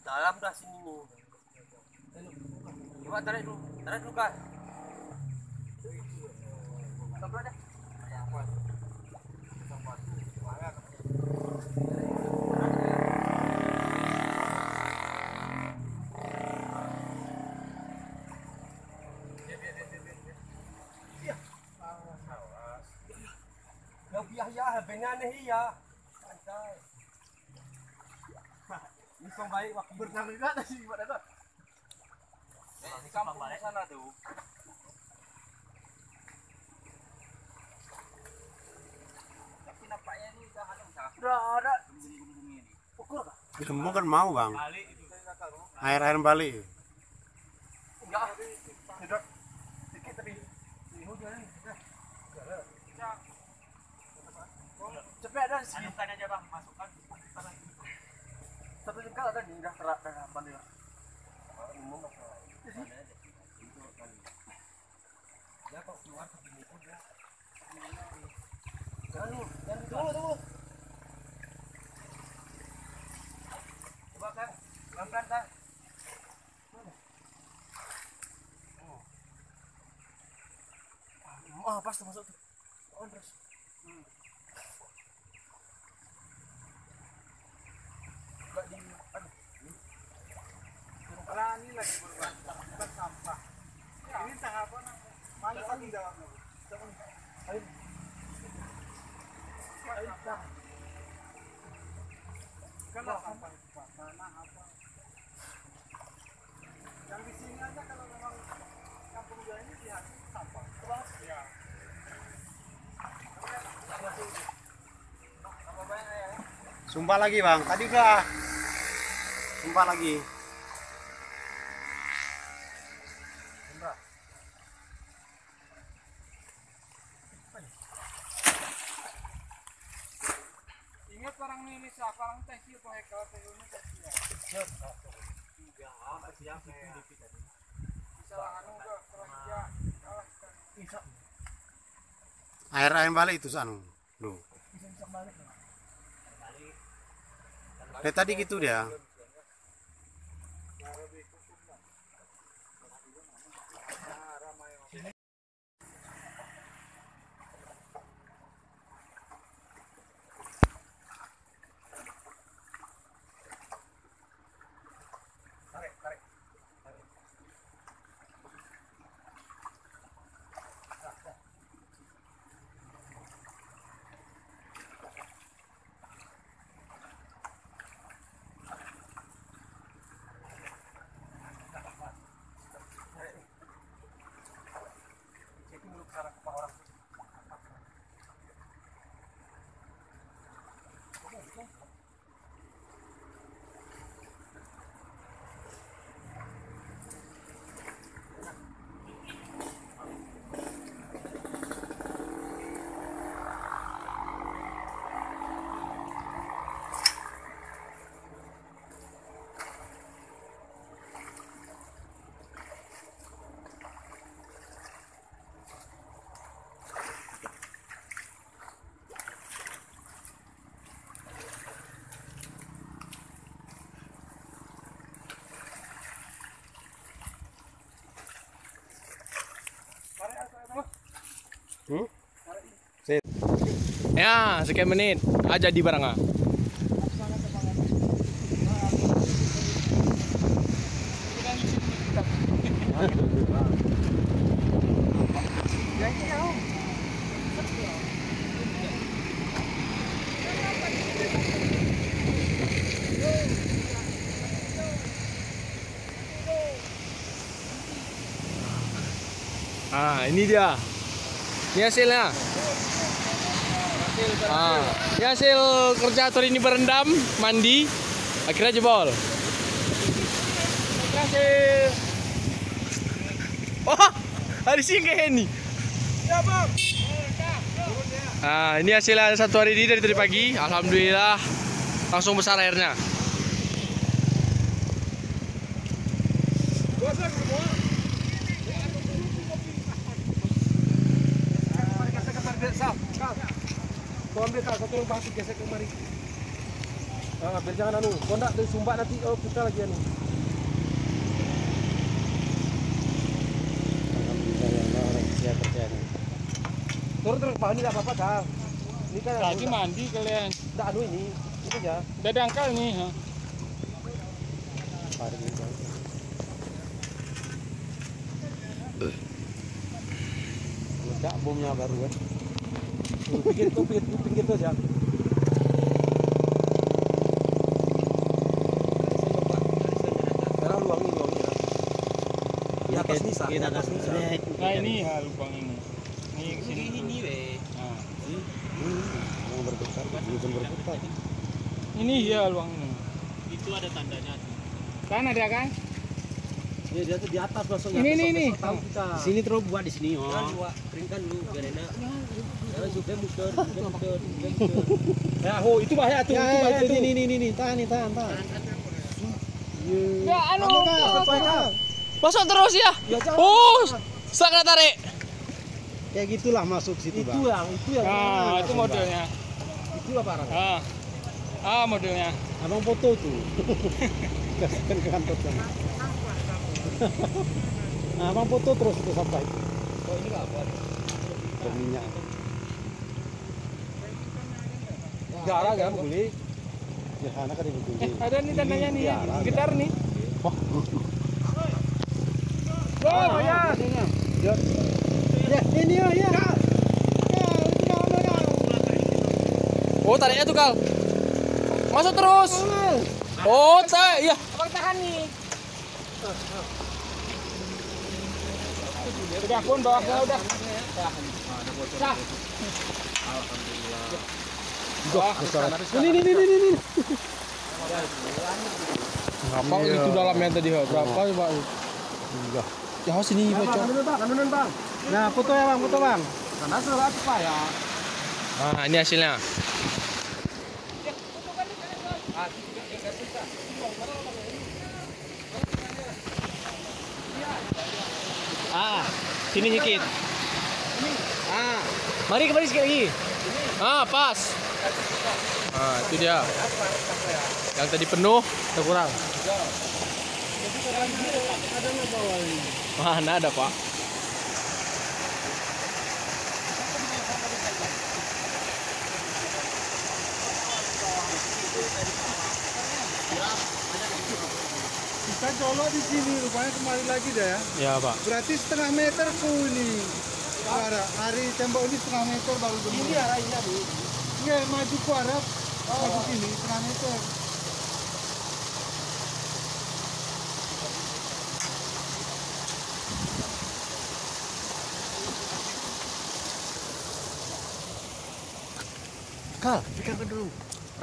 Dalam dah sini nih. Coba tarik dulu kan. Coba dah. Ya, benar nih ya. Santai. Ini baik waktu berenang juga tadi buat apa? Di kampung sana tuh. Tapi nampaknya ini udah ada. Bumbung-bumbungnya ini. Ukur kah? Gembung kan mau bang. Air balik. Enggak. Tidak. Sedikit tapi ini hujan ini. Cepet dah sini. Anukan aja bang, masukkan. Satu jengkal ada nih, udah terak dah apa dia. Ya kok keluar begini pun ya. Jangan tunggu. Coba kan, pelan-pelan kan. Pas tuh masuk tuh. Oh, terus. Ini lagi bukan sampah. Ini tahap apa? Malas lagi dah. Kalau sampah itu Pak, tanah apa? Yang di sini aja kalau memang kampung dia ini lihat sampah. Terus ya. Sumpah lagi bang, tadi udah. Sumpah lagi. Ingat orang ini siapa orang tes itu hekal ini tes ya. Enggak, siapa ya. Salah anu enggak kerja. Air balik itu sanu. Loh. Dari tadi gitu dia. Ya, sekian menit aja di barang. Ah, ini dia. Ini hasilnya. Ini hasil kerja hari ini berendam, mandi, akhirnya jebol. Hasil. Oh, hari singgah ini. Ya, Bang. Nah, ini hasilnya satu hari ini dari tadi pagi. Alhamdulillah langsung besar airnya. Kau ambil kak, satu lubang gesek kemari. Biar jangan anu, kau nak dari sumbat nanti kita lagi anu. Turun terus bawah ini tak apa-apa dah. Ini kan Tadi mandi kalian. tak anu ini aja. Udah dangkal nih. Ha? Meledak bomnya baru kan. Pinggir tu aja. Sekarang luang ini. Di atas ni sah. Di atas ni sah. Nah ini ha lubang ini. Ini kesini. Ini weh. Nah, Berputar. ini ya lubang ini. Itu ada tandanya. Kan ada kan? Ya dia tuh di atas langsung. Ini. Tahu kita. Di sini terus buat di sini. Oh. Kan buat keringkan dulu biar enak. Jangan sudah muter. Ya, oh itu bahaya tuh. Itu bahaya tuh. Ini, tahan. Ya anu. Masuk terus ya. Ya jangan. Oh, sangat tarik. Kayak gitulah masuk situ, Itu Bang. yang. Nah, itu modelnya. Itulah parah. Modelnya. Abang foto tuh. Kasihkan ke kantor kan. Nah, abang foto terus itu sampai. Oh ini apa? Berminyak. Jarang kan boleh. Ya, anak kan begini. Ada nih tandanya nih. Iya, Gitar nih. Oh ya. Ya, ini ya. Oh, tariknya tuh, Kal. Masuk terus. Oh, iya. Abang tahan nih. Udah pun bawa ke udah. Sah. Ini. Ngapa itu dalamnya tadi? Berapa, Pak? Enggak. Ya, sini bocor. Kanunan bang. Nah, foto ya, Bang, foto, Bang. Karena salah apa ya? Nah, ini hasilnya. Sini sedikit. Mari kembali sekali lagi. Pas. Itu dia. Yang tadi penuh, udah kurang. Mana ada, Pak? Kita colok di sini, rupanya kembali lagi dah ya. Ya, Pak. Berarti setengah meter ini. Hari tembok ini setengah meter baru gemuk. Ini arahnya bu. Enggak, maju ke arah. Maju sini setengah meter. Kal, pegangan dulu.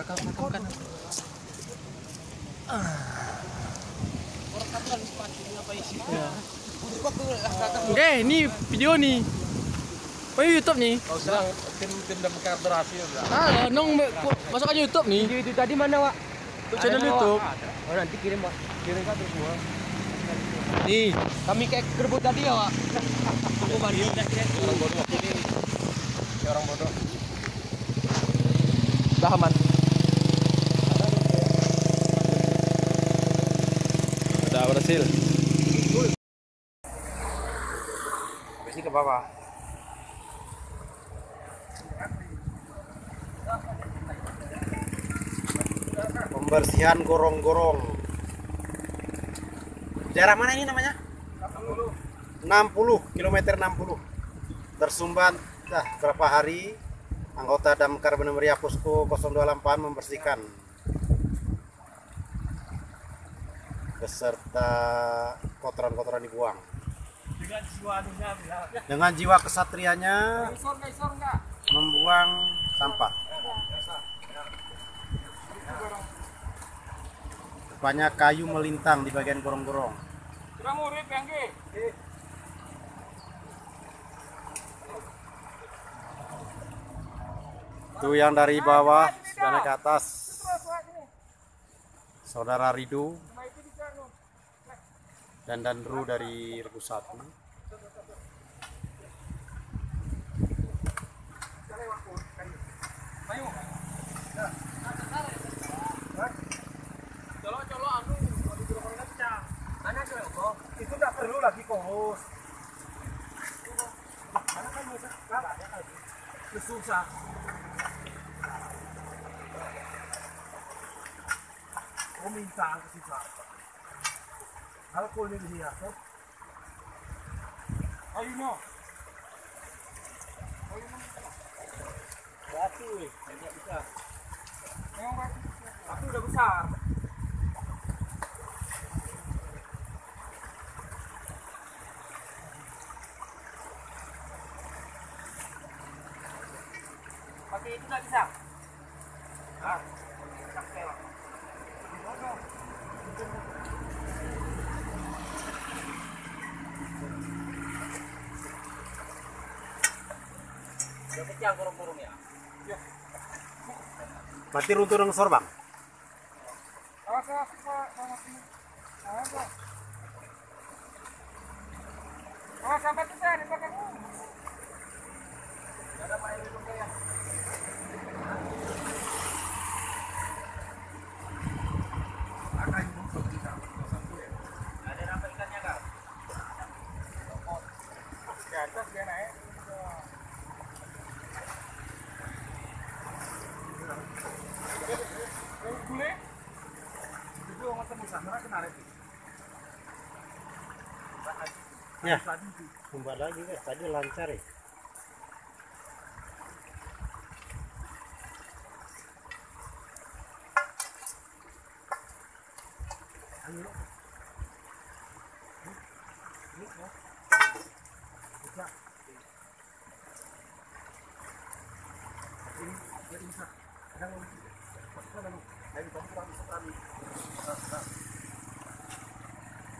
Rekamkan. Oke, ini video nih. Oh, YouTube nih. Kau sedang tim damkar berhasil. Nong masuk aja YouTube nih. Video itu tadi mana Wak? Untuk channel YouTube. Oh nanti kirim Wak. Kirim satu semua. Nih, Kami kayak kerbut tadi ya Wak. Tunggu mandi. Orang bodoh. Ini orang bodoh. udah aman. Udah berhasil. Habis ini ke bawah. Pembersihan gorong-gorong. Daerah mana ini namanya? 60, kilometer 60. Tersumbat berapa hari anggota Damkar Bener Meriah Posko 028 membersihkan beserta kotoran-kotoran dibuang. dengan jiwa kesatrianya membuang sampah. Banyak kayu melintang di bagian gorong-gorong. Itu yang dari bawah sudah naik ke atas. Saudara Rido dan Dandru dari Regu 1. Itu nggak perlu lagi kohos. Karena kan susah. Oh minta ke situ apa? Alkohol ini dia, so. Ayo no. Batu, enggak bisa. Memang batu udah besar. Pakai itu nggak bisa. Ah, capek lah. Udah kecil kurung-kurung ya. Berarti runtuh dengan sorbang. Awas Pak. Awas sampai besar di belakang. Ada Pak ini dong ya. Ada apa ikannya Kak? Di atas dia naik. Boleh? Itu orang temusan kena itu. Ya, kembali lagi guys. Tadi lancar ya.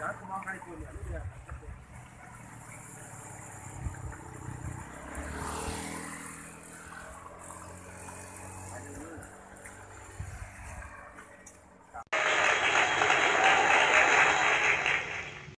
Jangan kemauan kali pun ya.